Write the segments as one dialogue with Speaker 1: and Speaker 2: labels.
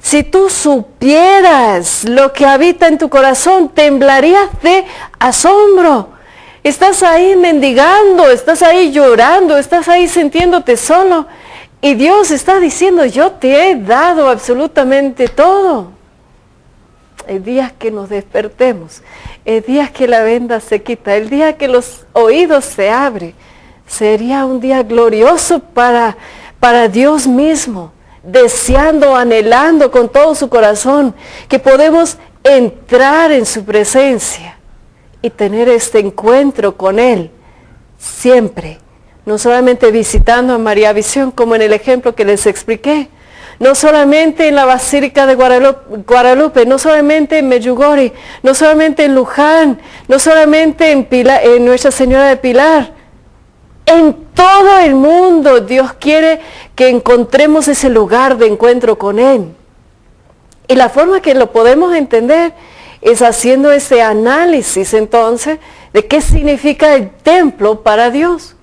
Speaker 1: Si tú supieras lo que habita en tu corazón, temblarías de asombro. Estás ahí mendigando, estás ahí llorando, estás ahí sintiéndote solo. Y Dios está diciendo, yo te he dado absolutamente todo. El día que nos despertemos, el día que la venda se quita, el día que los oídos se abren, sería un día glorioso para Dios mismo, deseando, anhelando con todo su corazón, que podemos entrar en su presencia y tener este encuentro con Él siempre. No solamente visitando a María Visión, como en el ejemplo que les expliqué, no solamente en la Basílica de Guadalupe, no solamente en Medjugorje, no solamente en Luján, no solamente en Nuestra Señora de Pilar. En todo el mundo Dios quiere que encontremos ese lugar de encuentro con Él. Y la forma que lo podemos entender es haciendo ese análisis entonces de qué significa el templo para Dios.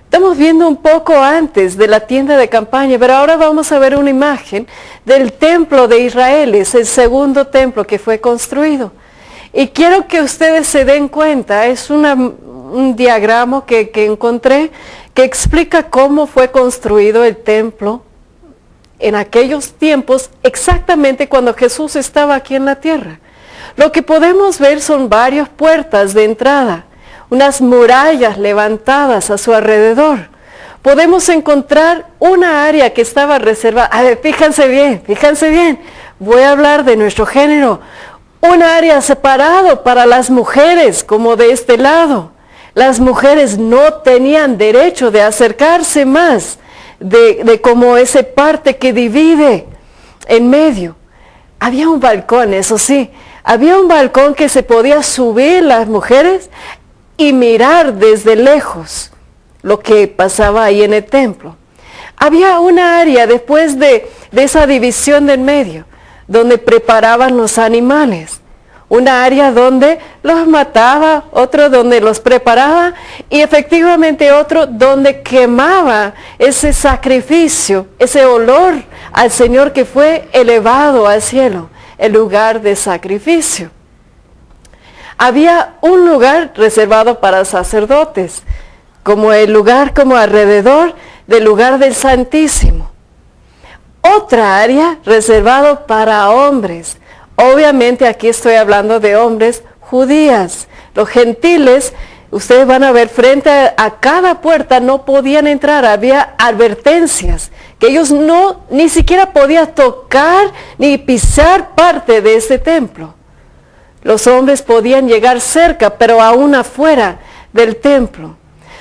Speaker 1: Estamos viendo un poco antes de la tienda de campaña, pero ahora vamos a ver una imagen del templo de Israel. Es el segundo templo que fue construido. Y quiero que ustedes se den cuenta, es un diagrama que encontré que explica cómo fue construido el templo en aquellos tiempos, exactamente cuando Jesús estaba aquí en la tierra. Lo que podemos ver son varias puertas de entrada, unas murallas levantadas a su alrededor. Podemos encontrar una área que estaba reservada. A ver, fíjense bien. Voy a hablar de nuestro género. Una área separada para las mujeres, como de este lado. Las mujeres no tenían derecho de acercarse más de como esa parte que divide en medio. Había un balcón, eso sí. Había un balcón que se podía subir las mujeres y mirar desde lejos lo que pasaba ahí en el templo. Había una área después de esa división del medio, donde preparaban los animales. Una área donde los mataba, otro donde los preparaba y efectivamente otro donde quemaba ese sacrificio, ese olor al Señor que fue elevado al cielo, el lugar de sacrificio. Había un lugar reservado para sacerdotes, como el lugar como alrededor del lugar del Santísimo. Otra área reservada para hombres. Obviamente aquí estoy hablando de hombres judías. Los gentiles, ustedes van a ver frente a cada puerta no podían entrar, había advertencias que ellos ni siquiera podían tocar ni pisar parte de este templo. Los hombres podían llegar cerca, pero aún afuera del templo.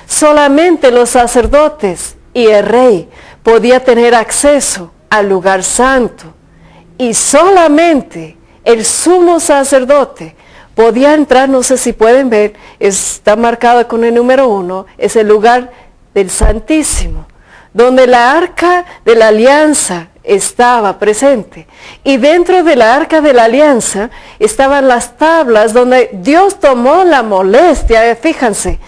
Speaker 1: Solamente los sacerdotes y el rey podían tener acceso al lugar santo. Y solamente el sumo sacerdote podía entrar, no sé si pueden ver, está marcado con el número 1, es el lugar del Santísimo, donde la arca de la alianza estaba presente. Y dentro de la arca de la alianza estaban las tablas donde Dios tomó la molestia, fíjense,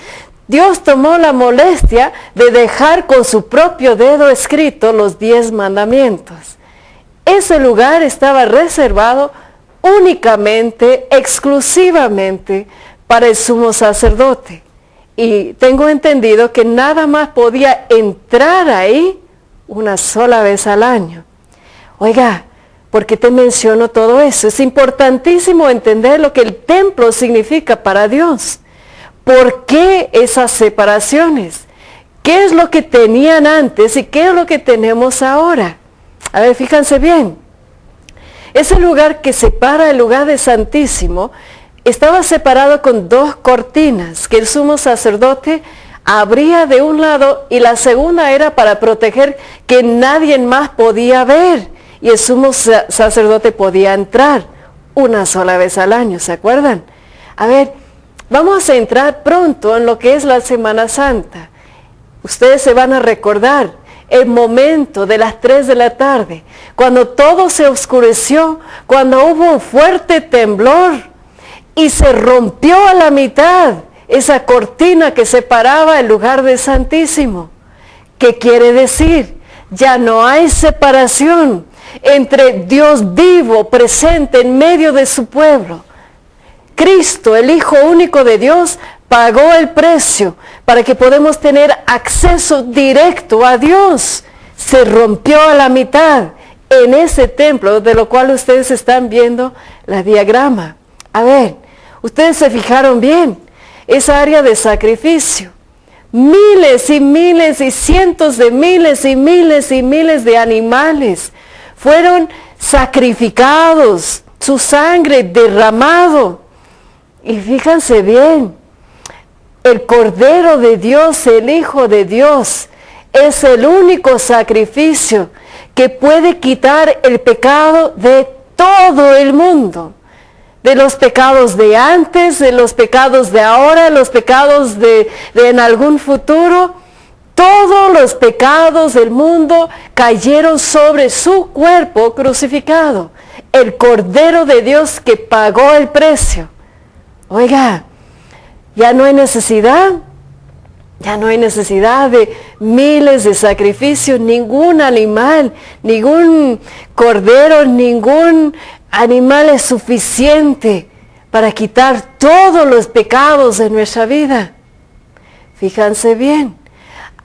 Speaker 1: Dios tomó la molestia de dejar con su propio dedo escrito los 10 mandamientos. Ese lugar estaba reservado únicamente, exclusivamente para el sumo sacerdote. Y tengo entendido que nada más podía entrar ahí una sola vez al año. Oiga, ¿por qué te menciono todo eso? Es importantísimo entender lo que el templo significa para Dios. ¿Por qué esas separaciones? ¿Qué es lo que tenían antes y qué es lo que tenemos ahora? A ver, fíjense bien. Ese lugar que separa el lugar del Santísimo estaba separado con 2 cortinas que el sumo sacerdote abría de un lado y la segunda era para proteger que nadie más podía ver y el sumo sacerdote podía entrar una sola vez al año, ¿se acuerdan? A ver, vamos a entrar pronto en lo que es la Semana Santa. Ustedes se van a recordar el momento de las 3 de la tarde, cuando todo se oscureció, cuando hubo un fuerte temblor y se rompió a la mitad esa cortina que separaba el lugar del Santísimo. ¿Qué quiere decir? Ya no hay separación. entre Dios vivo, presente en medio de su pueblo. Cristo, el Hijo único de Dios, pagó el precio para que podamos tener acceso directo a Dios. Se rompió a la mitad en ese templo, de lo cual ustedes están viendo la diagrama. A ver, ustedes se fijaron bien, esa área de sacrificio. Miles y miles y cientos de miles y miles y miles de animales fueron sacrificados, su sangre derramado. Y fíjense bien, el Cordero de Dios, el Hijo de Dios, es el único sacrificio que puede quitar el pecado de todo el mundo. De los pecados de antes, de los pecados de ahora, los pecados de en algún futuro. Todos los pecados del mundo cayeron sobre su cuerpo crucificado. El Cordero de Dios que pagó el precio. Oiga, ya no hay necesidad de miles de sacrificios, ningún animal, ningún cordero, ningún animal es suficiente para quitar todos los pecados de nuestra vida. Fíjense bien,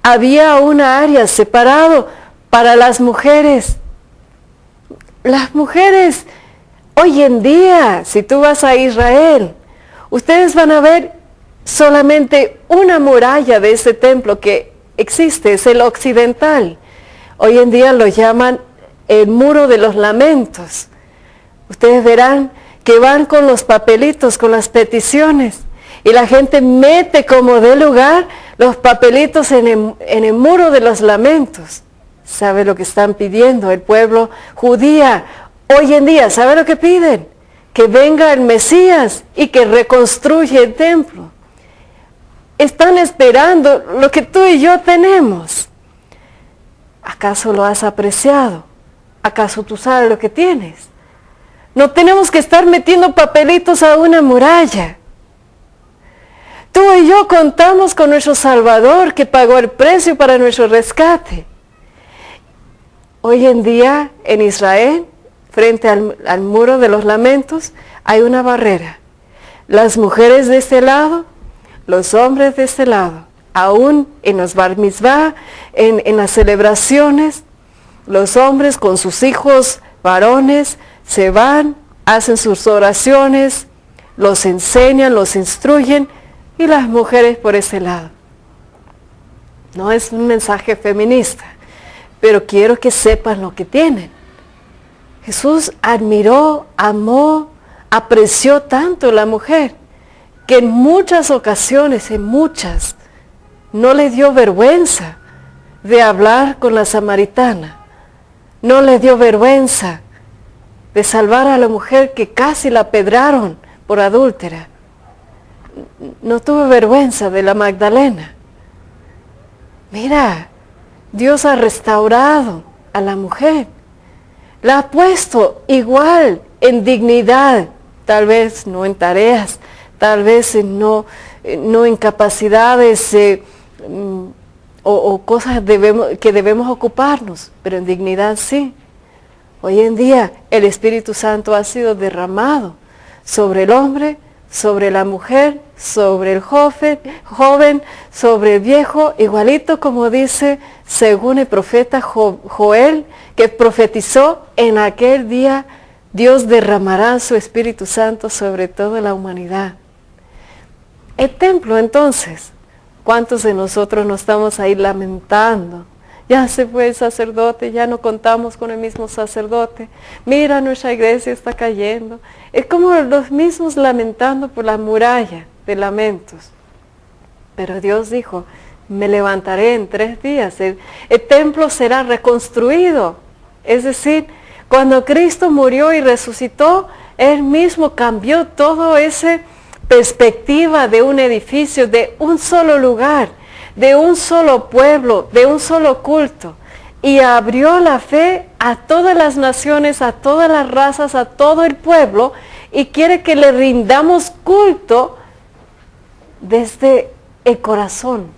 Speaker 1: había una área separado para las mujeres. Las mujeres, hoy en día, si tú vas a Israel, ustedes van a ver solamente una muralla de ese templo que existe, es el occidental. Hoy en día lo llaman el Muro de los Lamentos. Ustedes verán que van con los papelitos, con las peticiones, y la gente mete como de lugar los papelitos en el Muro de los Lamentos. ¿Sabe lo que están pidiendo el pueblo judía hoy en día? ¿Sabe lo que piden? Que venga el Mesías y que reconstruya el templo. Están esperando lo que tú y yo tenemos. ¿Acaso lo has apreciado? ¿Acaso tú sabes lo que tienes? No tenemos que estar metiendo papelitos a una muralla. Tú y yo contamos con nuestro Salvador que pagó el precio para nuestro rescate. Hoy en día en Israel, frente al Muro de los Lamentos, hay una barrera. Las mujeres de este lado, los hombres de este lado. Aún en los bar mitzvah, en las celebraciones, los hombres con sus hijos varones se van, hacen sus oraciones, los enseñan, los instruyen, y las mujeres por ese lado. No es un mensaje feminista, pero quiero que sepan lo que tienen. Jesús admiró, amó, apreció tanto a la mujer, que en muchas ocasiones, no le dio vergüenza de hablar con la samaritana. No le dio vergüenza de salvar a la mujer que casi la apedraron por adúltera. No tuvo vergüenza de la Magdalena. Mira, Dios ha restaurado a la mujer. La ha puesto igual en dignidad, tal vez no en tareas, tal vez no en capacidades o cosas que debemos ocuparnos, pero en dignidad sí. Hoy en día el Espíritu Santo ha sido derramado sobre el hombre, sobre la mujer, sobre el joven, sobre el viejo, igualito como dice según el profeta Joel, que profetizó: en aquel día Dios derramará su Espíritu Santo sobre toda la humanidad. El templo, entonces, ¿cuántos de nosotros nos estamos ahí lamentando? Ya se fue el sacerdote, ya no contamos con el mismo sacerdote. Mira, nuestra iglesia está cayendo. Es como los mismos lamentando por la muralla de lamentos. Pero Dios dijo: me levantaré en 3 días. El templo será reconstruido. Es decir, cuando Cristo murió y resucitó, Él mismo cambió todo esa perspectiva de un edificio, de un solo lugar, de un solo pueblo, de un solo culto, y abrió la fe a todas las naciones, a todas las razas, a todo el pueblo, y quiere que le rindamos culto desde el corazón.